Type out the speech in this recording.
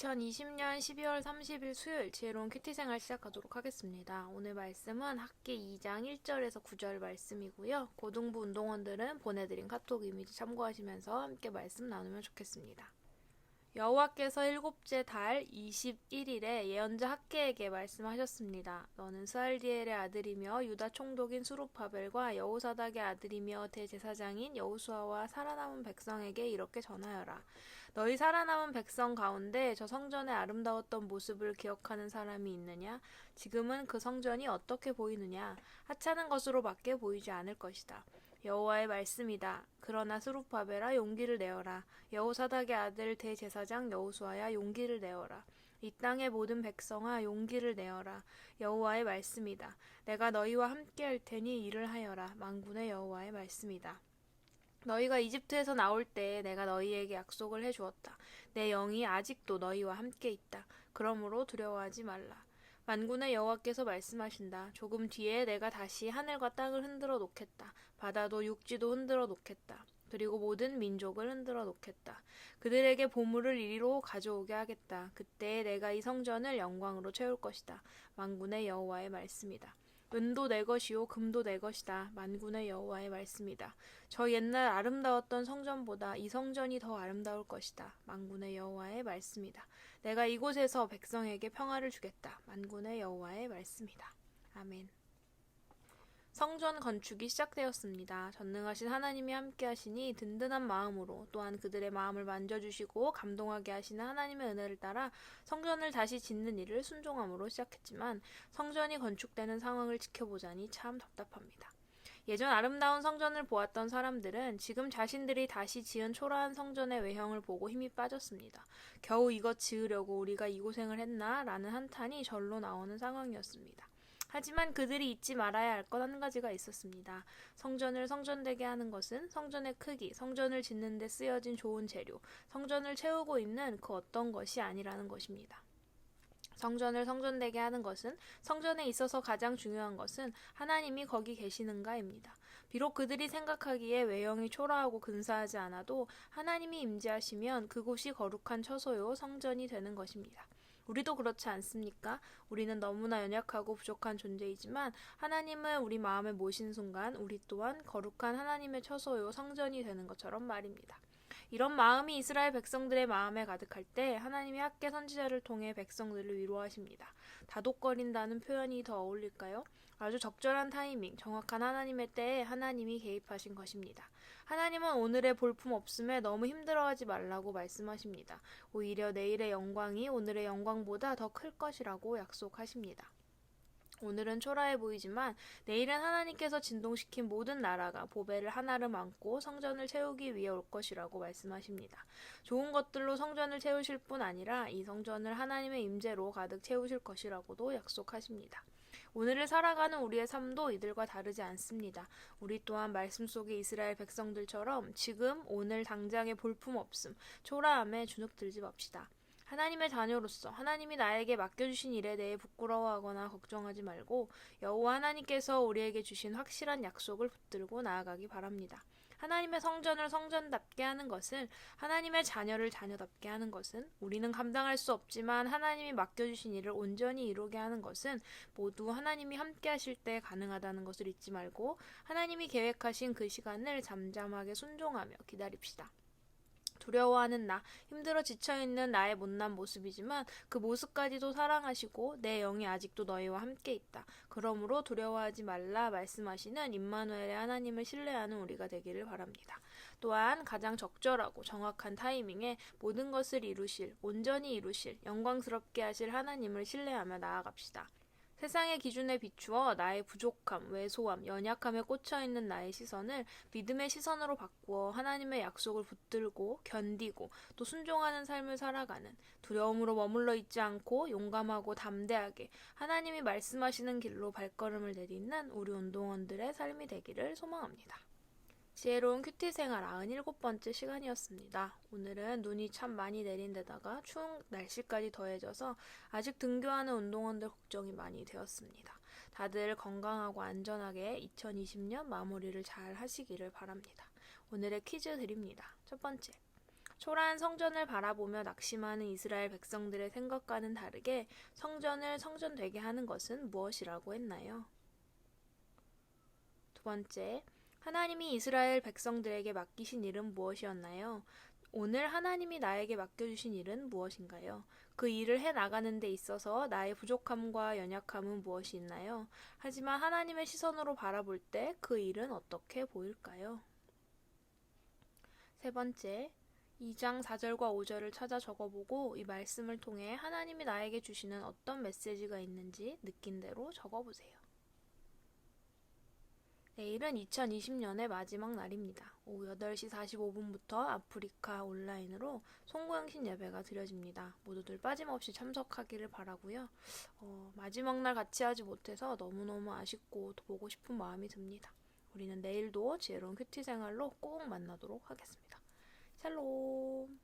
2020년 12월 30일 수요일 지혜로운 큐티 생활 시작하도록 하겠습니다. 오늘 말씀은 학기 2장 1절에서 9절 말씀이고요. 고등부 운동원들은 보내드린 카톡 이미지 참고하시면서 함께 말씀 나누면 좋겠습니다. 여호와께서 일곱째 달 21일에 예언자 학개에게 말씀하셨습니다. 너는 스알디엘의 아들이며 유다 총독인 수룹바벨과 여호사닥의 아들이며 대제사장인 여호수아와 살아남은 백성에게 이렇게 전하여라. 너희 살아남은 백성 가운데 저 성전의 아름다웠던 모습을 기억하는 사람이 있느냐? 지금은 그 성전이 어떻게 보이느냐? 하찮은 것으로 밖에 보이지 않을 것이다. 여호와의 말씀이다. 그러나 스룹바벨아 용기를 내어라. 여호사닥의 아들 대제사장 여호수아야 용기를 내어라. 이 땅의 모든 백성아 용기를 내어라. 여호와의 말씀이다. 내가 너희와 함께 할 테니 일을 하여라. 만군의 여호와의 말씀이다. 너희가 이집트에서 나올 때 내가 너희에게 약속을 해주었다. 내 영이 아직도 너희와 함께 있다. 그러므로 두려워하지 말라. 만군의 여호와께서 말씀하신다. 조금 뒤에 내가 다시 하늘과 땅을 흔들어 놓겠다. 바다도 육지도 흔들어 놓겠다. 그리고 모든 민족을 흔들어 놓겠다. 그들에게 보물을 이리로 가져오게 하겠다. 그때 내가 이 성전을 영광으로 채울 것이다. 만군의 여호와의 말씀이다. 은도 내 것이요 금도 내 것이다. 만군의 여호와의 말씀이다. 저 옛날 아름다웠던 성전보다 이 성전이 더 아름다울 것이다. 만군의 여호와의 말씀이다. 내가 이곳에서 백성에게 평화를 주겠다. 만군의 여호와의 말씀이다. 아멘. 성전 건축이 시작되었습니다. 전능하신 하나님이 함께 하시니 든든한 마음으로 또한 그들의 마음을 만져주시고 감동하게 하시는 하나님의 은혜를 따라 성전을 다시 짓는 일을 순종함으로 시작했지만 성전이 건축되는 상황을 지켜보자니 참 답답합니다. 예전 아름다운 성전을 보았던 사람들은 지금 자신들이 다시 지은 초라한 성전의 외형을 보고 힘이 빠졌습니다. 겨우 이것 지으려고 우리가 이 고생을 했나? 라는 한탄이 절로 나오는 상황이었습니다. 하지만 그들이 잊지 말아야 할 것 한 가지가 있었습니다. 성전을 성전되게 하는 것은 성전의 크기, 성전을 짓는 데 쓰여진 좋은 재료, 성전을 채우고 있는 그 어떤 것이 아니라는 것입니다. 성전을 성전되게 하는 것은 성전에 있어서 가장 중요한 것은 하나님이 거기 계시는가입니다. 비록 그들이 생각하기에 외형이 초라하고 근사하지 않아도 하나님이 임재하시면 그곳이 거룩한 처소요 성전이 되는 것입니다. 우리도 그렇지 않습니까? 우리는 너무나 연약하고 부족한 존재이지만 하나님을 우리 마음에 모신 순간 우리 또한 거룩한 하나님의 처소요 성전이 되는 것처럼 말입니다. 이런 마음이 이스라엘 백성들의 마음에 가득할 때 하나님이 학개 선지자를 통해 백성들을 위로하십니다. 다독거린다는 표현이 더 어울릴까요? 아주 적절한 타이밍, 정확한 하나님의 때에 하나님이 개입하신 것입니다. 하나님은 오늘의 볼품 없음에 너무 힘들어하지 말라고 말씀하십니다. 오히려 내일의 영광이 오늘의 영광보다 더 클 것이라고 약속하십니다. 오늘은 초라해 보이지만 내일은 하나님께서 진동시킨 모든 나라가 보배를 하나를 안고 성전을 채우기 위해 올 것이라고 말씀하십니다. 좋은 것들로 성전을 채우실 뿐 아니라 이 성전을 하나님의 임재로 가득 채우실 것이라고도 약속하십니다. 오늘을 살아가는 우리의 삶도 이들과 다르지 않습니다. 우리 또한 말씀 속의 이스라엘 백성들처럼 지금 오늘 당장의 볼품없음, 초라함에 주눅들지 맙시다. 하나님의 자녀로서 하나님이 나에게 맡겨주신 일에 대해 부끄러워하거나 걱정하지 말고 여호와 하나님께서 우리에게 주신 확실한 약속을 붙들고 나아가기 바랍니다. 하나님의 성전을 성전답게 하는 것은, 하나님의 자녀를 자녀답게 하는 것은, 우리는 감당할 수 없지만 하나님이 맡겨주신 일을 온전히 이루게 하는 것은 모두 하나님이 함께 하실 때 가능하다는 것을 잊지 말고 하나님이 계획하신 그 시간을 잠잠하게 순종하며 기다립시다. 두려워하는 나, 힘들어 지쳐있는 나의 못난 모습이지만 그 모습까지도 사랑하시고 내 영이 아직도 너희와 함께 있다. 그러므로 두려워하지 말라 말씀하시는 임마누엘의 하나님을 신뢰하는 우리가 되기를 바랍니다. 또한 가장 적절하고 정확한 타이밍에 모든 것을 이루실, 온전히 이루실, 영광스럽게 하실 하나님을 신뢰하며 나아갑시다. 세상의 기준에 비추어 나의 부족함, 왜소함, 연약함에 꽂혀있는 나의 시선을 믿음의 시선으로 바꾸어 하나님의 약속을 붙들고 견디고 또 순종하는 삶을 살아가는, 두려움으로 머물러 있지 않고 용감하고 담대하게 하나님이 말씀하시는 길로 발걸음을 내딛는 우리 운동원들의 삶이 되기를 소망합니다. 지혜로운 큐티 생활 97번째 시간이었습니다. 오늘은 눈이 참 많이 내린 데다가 추운 날씨까지 더해져서 아직 등교하는 운동원들 걱정이 많이 되었습니다. 다들 건강하고 안전하게 2020년 마무리를 잘 하시기를 바랍니다. 오늘의 퀴즈 드립니다. 첫 번째, 초라한 성전을 바라보며 낙심하는 이스라엘 백성들의 생각과는 다르게 성전을 성전되게 하는 것은 무엇이라고 했나요? 두 번째, 하나님이 이스라엘 백성들에게 맡기신 일은 무엇이었나요? 오늘 하나님이 나에게 맡겨주신 일은 무엇인가요? 그 일을 해 나가는 데 있어서 나의 부족함과 연약함은 무엇이 있나요? 하지만 하나님의 시선으로 바라볼 때 그 일은 어떻게 보일까요? 세 번째, 2장 4절과 5절을 찾아 적어보고 이 말씀을 통해 하나님이 나에게 주시는 어떤 메시지가 있는지 느낀 대로 적어보세요. 내일은 2020년의 마지막 날입니다. 오후 8시 45분부터 아프리카 온라인으로 송구영신 예배가 드려집니다. 모두들 빠짐없이 참석하기를 바라고요. 마지막 날 같이 하지 못해서 너무너무 아쉽고 또 보고 싶은 마음이 듭니다. 우리는 내일도 지혜로운 큐티 생활로 꼭 만나도록 하겠습니다. 샬롬.